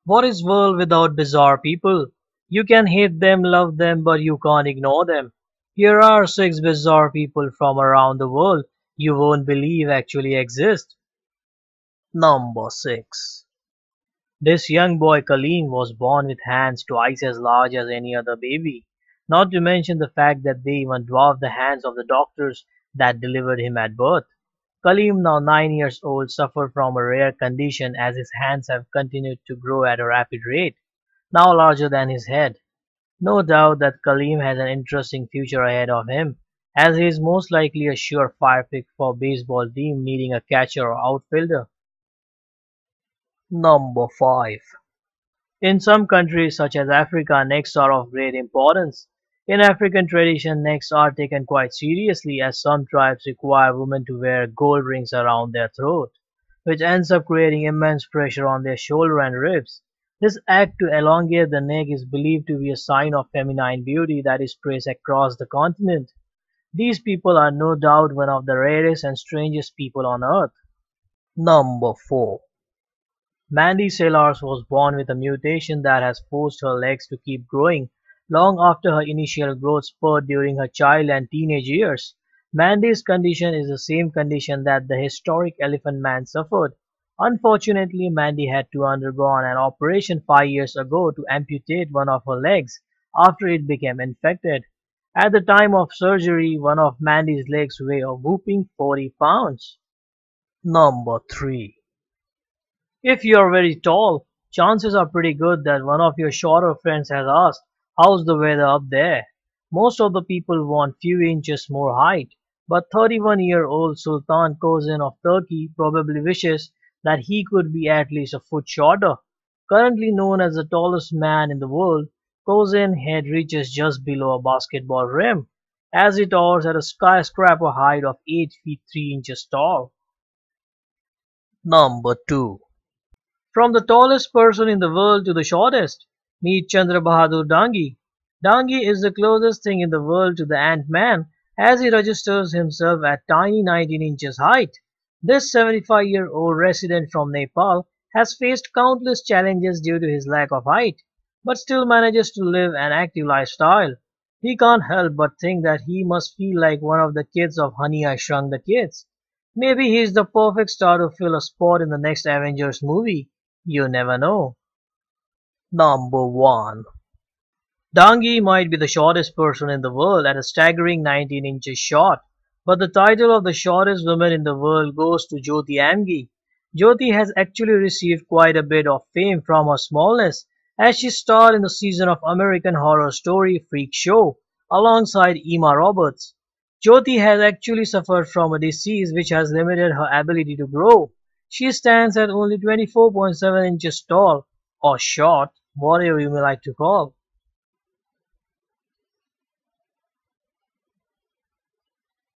What is world without bizarre people? You can hate them, love them, but you can't ignore them. Here are 6 bizarre people from around the world you won't believe actually exist. Number 6. This young boy Kaleem was born with hands twice as large as any other baby, not to mention the fact that they even dwarfed the hands of the doctors that delivered him at birth. Kaleem, now 9 years old, suffered from a rare condition as his hands have continued to grow at a rapid rate, now larger than his head. No doubt that Kaleem has an interesting future ahead of him, as he is most likely a surefire pick for a baseball team needing a catcher or outfielder. Number 5. In some countries such as Africa, necks are of great importance. In African tradition, necks are taken quite seriously as some tribes require women to wear gold rings around their throat, which ends up creating immense pressure on their shoulder and ribs. This act to elongate the neck is believed to be a sign of feminine beauty that is praised across the continent. These people are no doubt one of the rarest and strangest people on earth. Number 4. Mandy Sellars was born with a mutation that has forced her legs to keep growing long after her initial growth spurt during her child and teenage years. Mandy's condition is the same condition that the historic Elephant Man suffered. Unfortunately, Mandy had to undergo an operation 5 years ago to amputate one of her legs after it became infected. At the time of surgery, one of Mandy's legs weighed a whopping 40 pounds. Number 3. If you are very tall, chances are pretty good that one of your shorter friends has asked, "How's the weather up there?" Most of the people want few inches more height, but 31-year-old Sultan Cozen of Turkey probably wishes that he could be at least a foot shorter. Currently known as the tallest man in the world, Cozen head reaches just below a basketball rim, as he towers at a skyscraper height of 8 feet 3 inches tall. Number 2. From the tallest person in the world to the shortest, meet Chandrababu Donkey. Donkey is the closest thing in the world to the Ant-Man as he registers himself at tiny 19 inches height. This 75-year-old resident from Nepal has faced countless challenges due to his lack of height, but still manages to live an active lifestyle. He can't help but think that he must feel like one of the kids of Honey I Shrunk the Kids. Maybe he's the perfect star to fill a spot in the next Avengers movie. You never know. Number 1. Dangi might be the shortest person in the world at a staggering 19 inches short, but the title of the shortest woman in the world goes to Jyothi Amge. Jyothi has actually received quite a bit of fame from her smallness, as she starred in the season of American Horror Story Freak Show alongside Emma Roberts. Jyothi has actually suffered from a disease which has limited her ability to grow. She stands at only 24.7 inches tall, or short, whatever you may like to call.